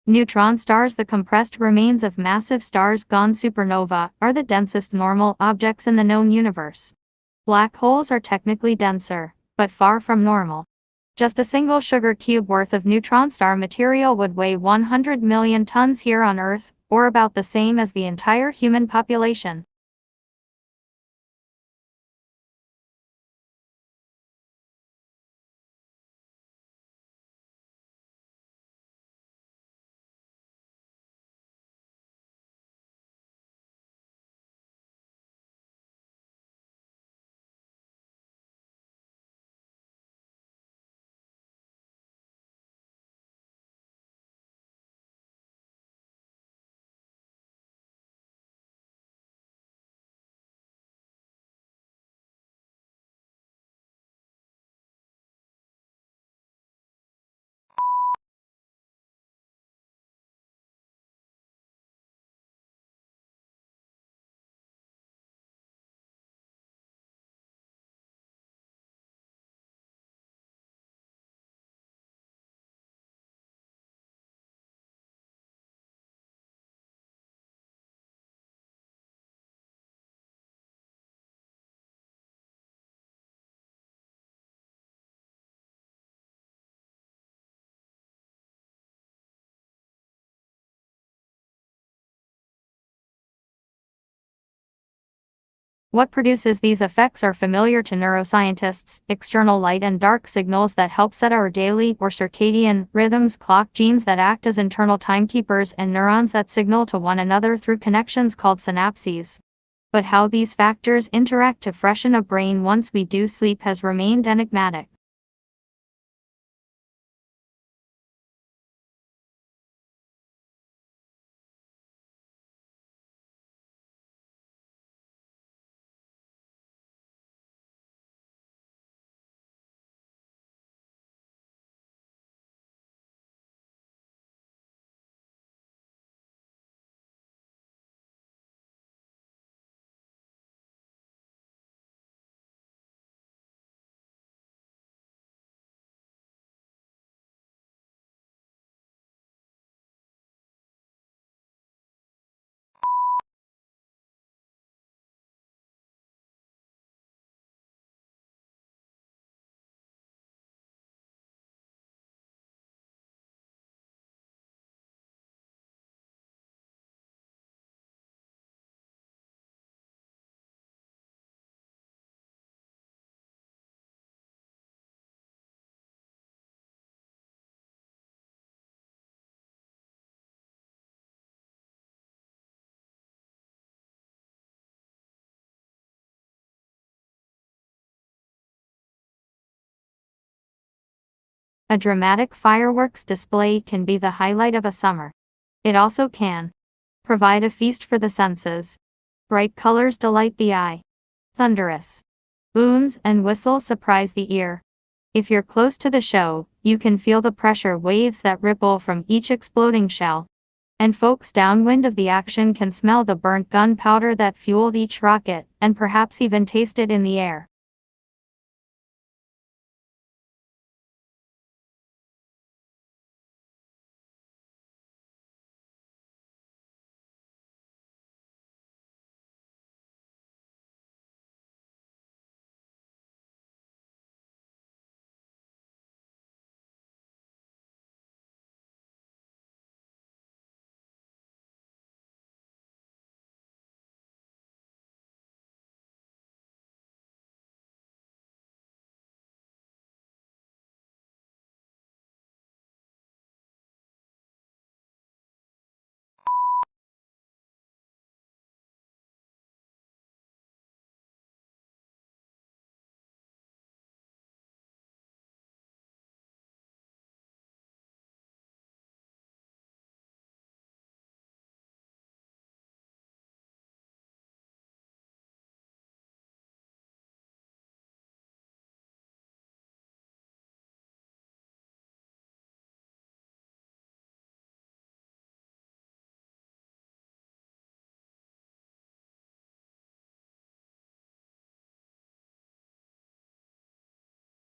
Neutron stars, the compressed remains of massive stars gone supernova, are the densest normal objects in the known universe. Black holes are technically denser, but far from normal. Just a single sugar cube worth of neutron star material would weigh 100 million tons here on Earth, or about the same as the entire human population. What produces these effects are familiar to neuroscientists: external light and dark signals that help set our daily or circadian rhythms, clock genes that act as internal timekeepers, and neurons that signal to one another through connections called synapses. But how these factors interact to freshen a brain once we do sleep has remained enigmatic. A dramatic fireworks display can be the highlight of a summer. It also can provide a feast for the senses. Bright colors delight the eye. Thunderous booms and whistles surprise the ear. If you're close to the show, you can feel the pressure waves that ripple from each exploding shell. And folks downwind of the action can smell the burnt gunpowder that fueled each rocket, and perhaps even taste it in the air.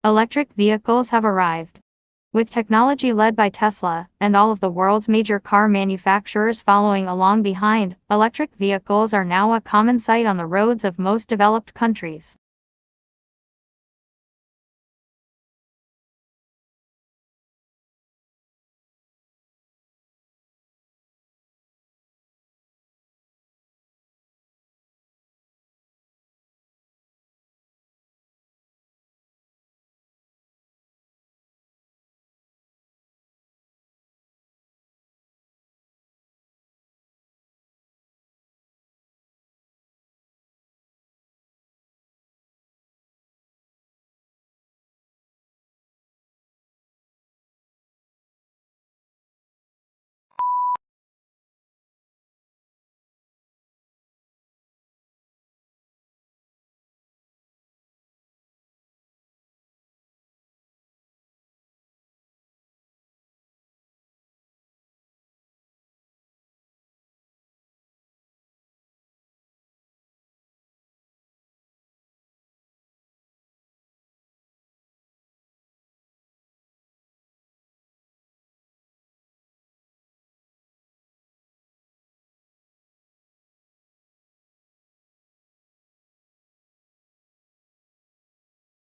Electric vehicles have arrived. With technology led by Tesla, and all of the world's major car manufacturers following along behind, electric vehicles are now a common sight on the roads of most developed countries.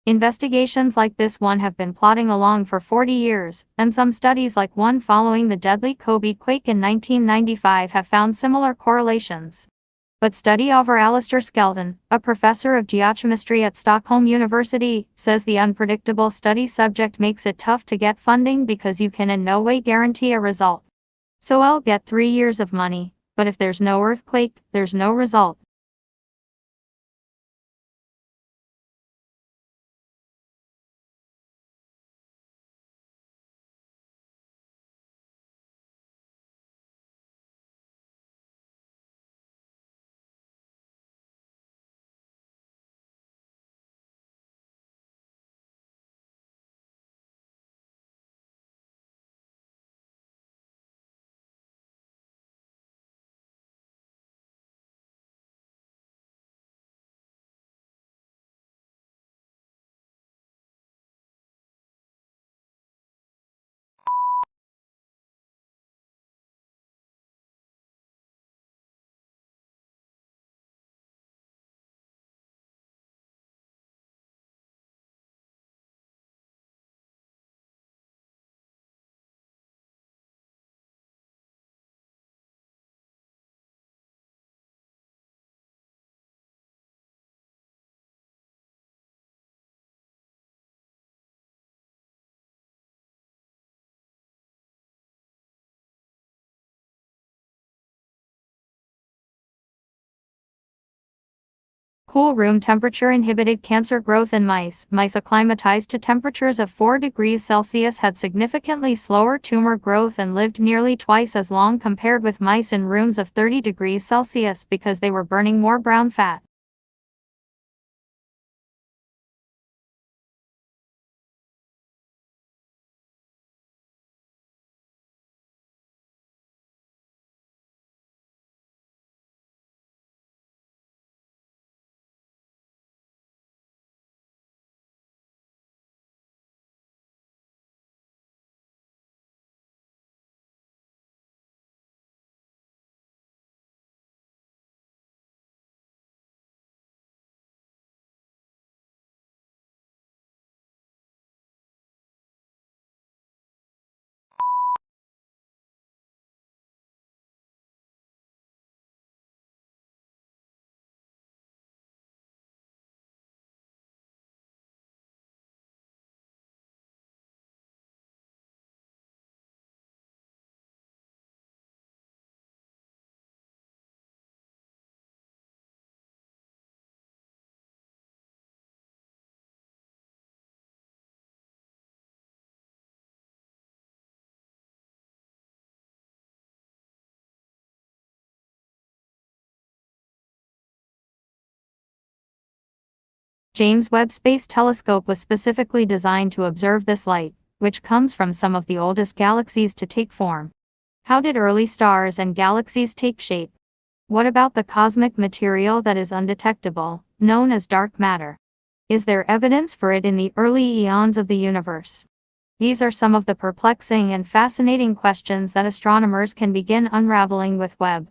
Investigations like this one have been plodding along for 40 years, and some studies like one following the deadly Kobe quake in 1995 have found similar correlations. But study author Alistair Skelton, a professor of geochemistry at Stockholm University, says the unpredictable study subject makes it tough to get funding because you can in no way guarantee a result. So I'll get 3 years of money, but if there's no earthquake, there's no result. Cool room temperature inhibited cancer growth in mice. Mice acclimatized to temperatures of 4 degrees Celsius had significantly slower tumor growth and lived nearly twice as long compared with mice in rooms of 30 degrees Celsius because they were burning more brown fat. James Webb Space Telescope was specifically designed to observe this light, which comes from some of the oldest galaxies to take form. How did early stars and galaxies take shape? What about the cosmic material that is undetectable, known as dark matter? Is there evidence for it in the early eons of the universe? These are some of the perplexing and fascinating questions that astronomers can begin unraveling with Webb.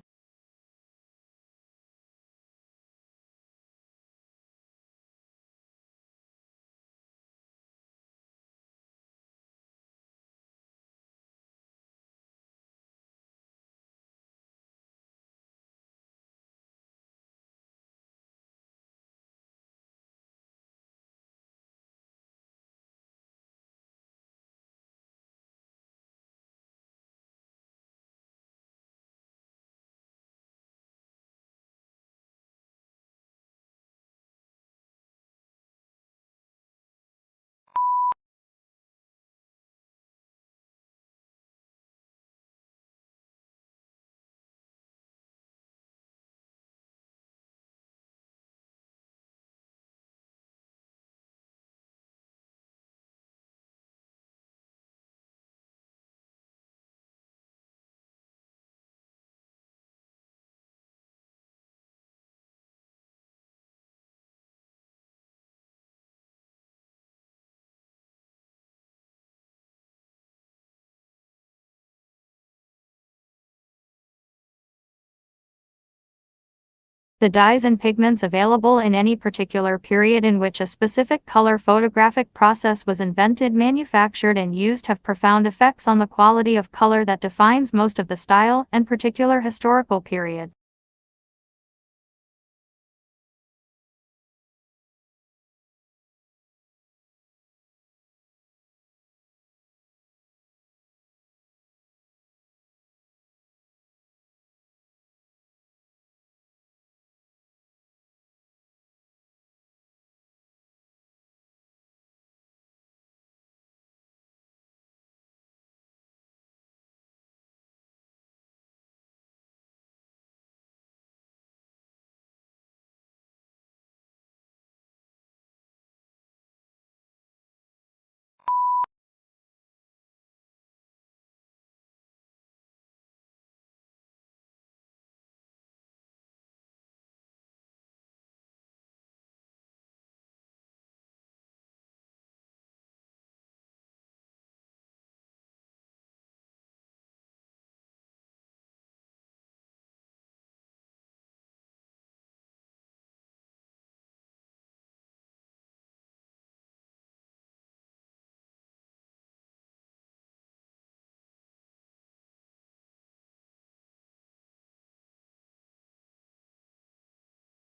The dyes and pigments available in any particular period in which a specific color photographic process was invented, manufactured, and used have profound effects on the quality of color that defines most of the style and particular historical period.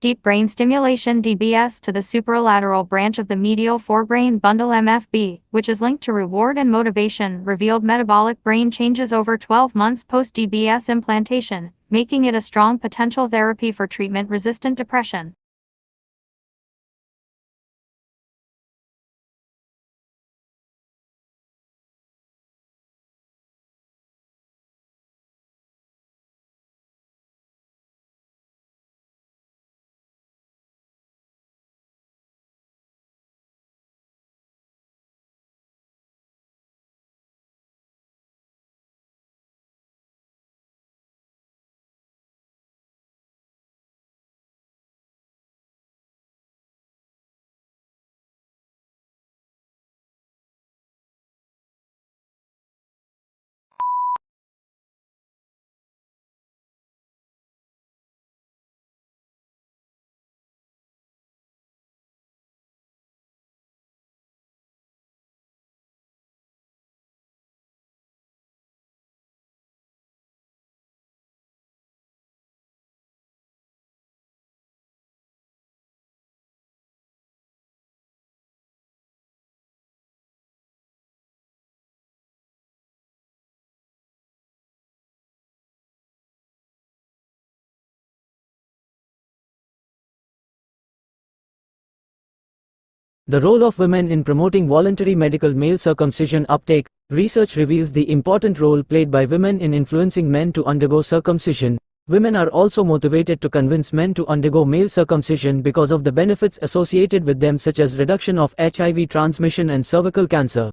Deep brain stimulation (DBS) to the supralateral branch of the medial forebrain bundle (MFB), which is linked to reward and motivation, revealed metabolic brain changes over 12 months post-DBS implantation, making it a strong potential therapy for treatment-resistant depression. The role of women in promoting voluntary medical male circumcision uptake. Research reveals the important role played by women in influencing men to undergo circumcision. Women are also motivated to convince men to undergo male circumcision because of the benefits associated with them, such as reduction of HIV transmission and cervical cancer.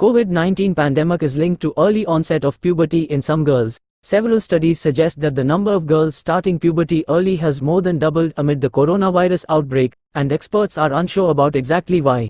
COVID-19 pandemic is linked to early onset of puberty in some girls. Several studies suggest that the number of girls starting puberty early has more than doubled amid the coronavirus outbreak, and experts are unsure about exactly why.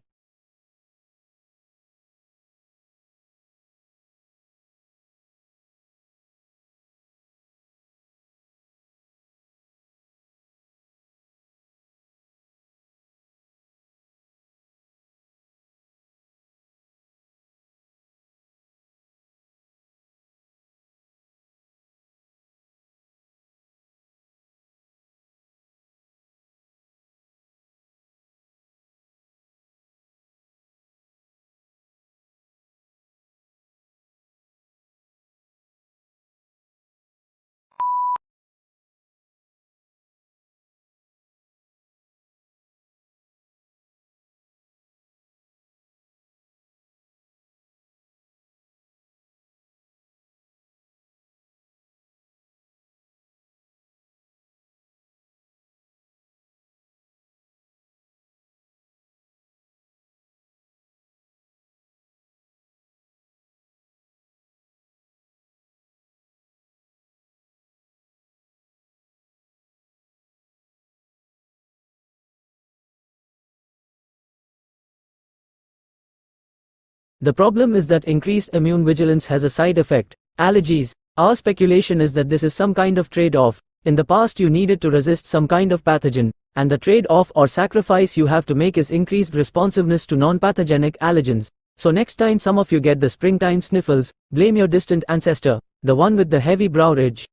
The problem is that increased immune vigilance has a side effect: allergies. Our speculation is that this is some kind of trade-off. In the past you needed to resist some kind of pathogen, and the trade-off or sacrifice you have to make is increased responsiveness to non-pathogenic allergens. So next time some of you get the springtime sniffles, blame your distant ancestor, the one with the heavy brow ridge.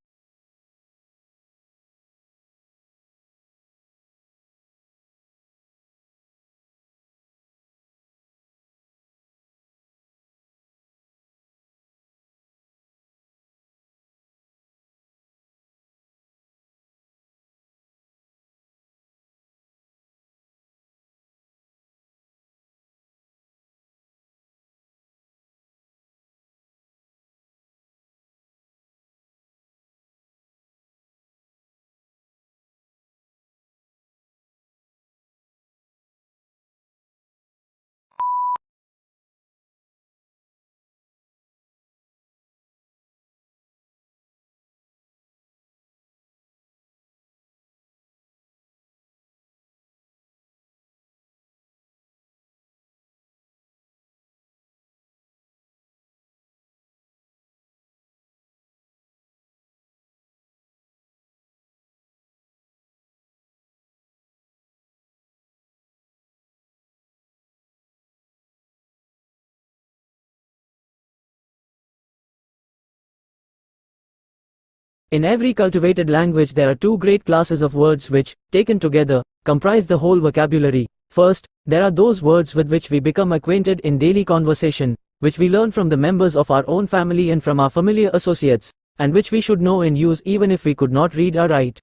In every cultivated language there are two great classes of words which, taken together, comprise the whole vocabulary. First, there are those words with which we become acquainted in daily conversation, which we learn from the members of our own family and from our familiar associates, and which we should know and use even if we could not read or write.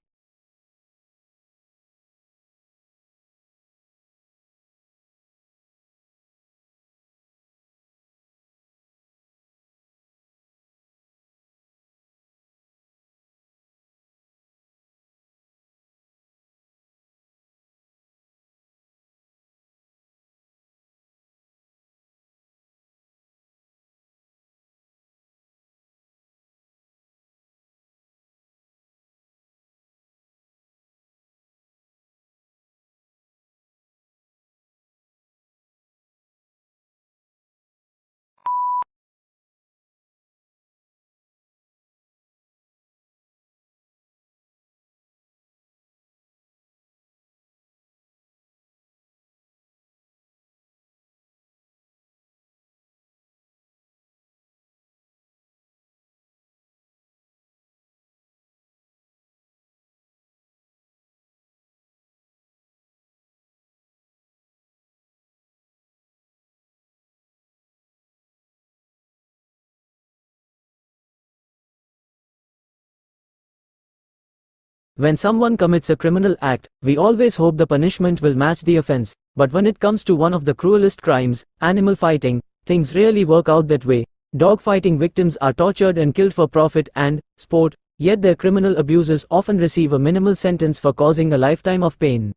When someone commits a criminal act, we always hope the punishment will match the offense. But when it comes to one of the cruelest crimes, animal fighting, things rarely work out that way. Dog fighting victims are tortured and killed for profit and sport, yet their criminal abusers often receive a minimal sentence for causing a lifetime of pain.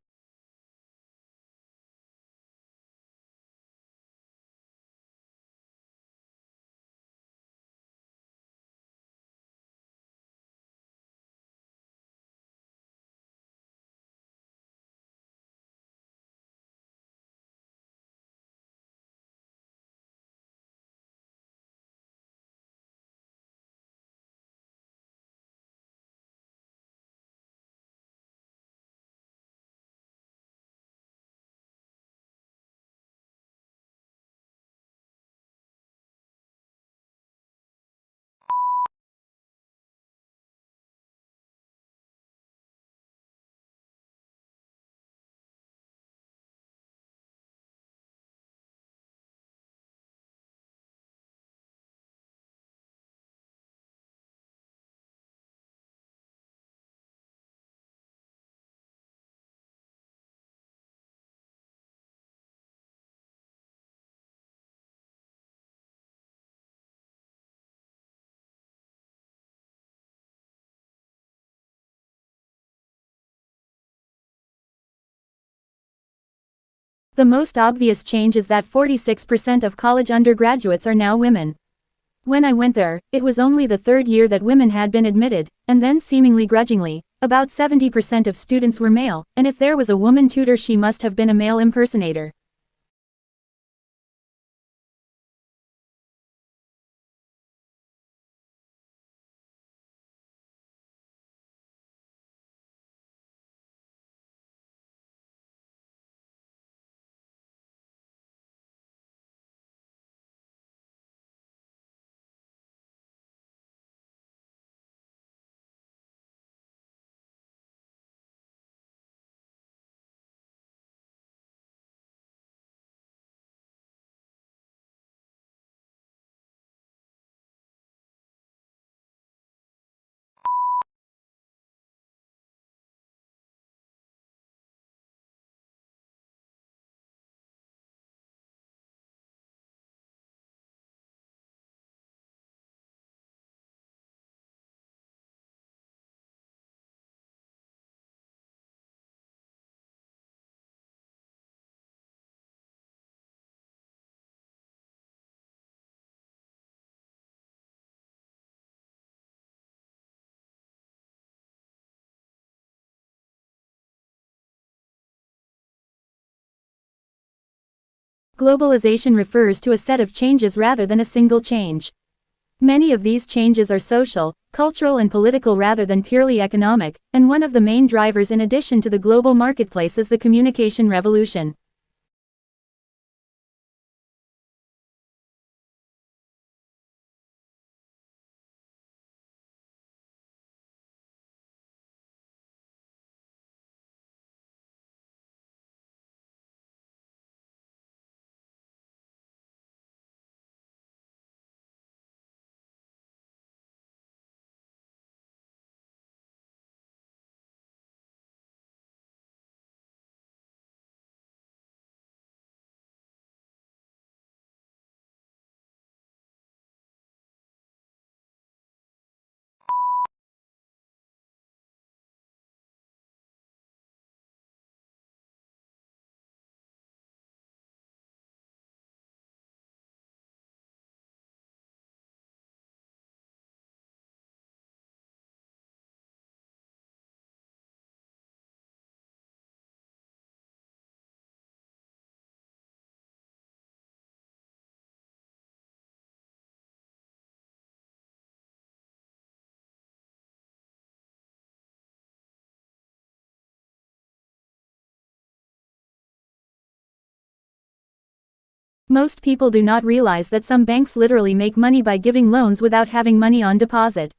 The most obvious change is that 46% of college undergraduates are now women. When I went there, it was only the third year that women had been admitted, and then seemingly grudgingly, about 70% of students were male, and if there was a woman tutor she must have been a male impersonator. Globalization refers to a set of changes rather than a single change. Many of these changes are social, cultural and political rather than purely economic, and one of the main drivers in addition to the global marketplace is the communication revolution. Most people do not realize that some banks literally make money by giving loans without having money on deposit.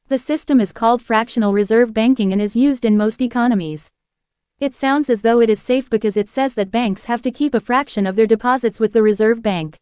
The system is called fractional reserve banking and is used in most economies. It sounds as though it is safe because it says that banks have to keep a fraction of their deposits with the reserve bank.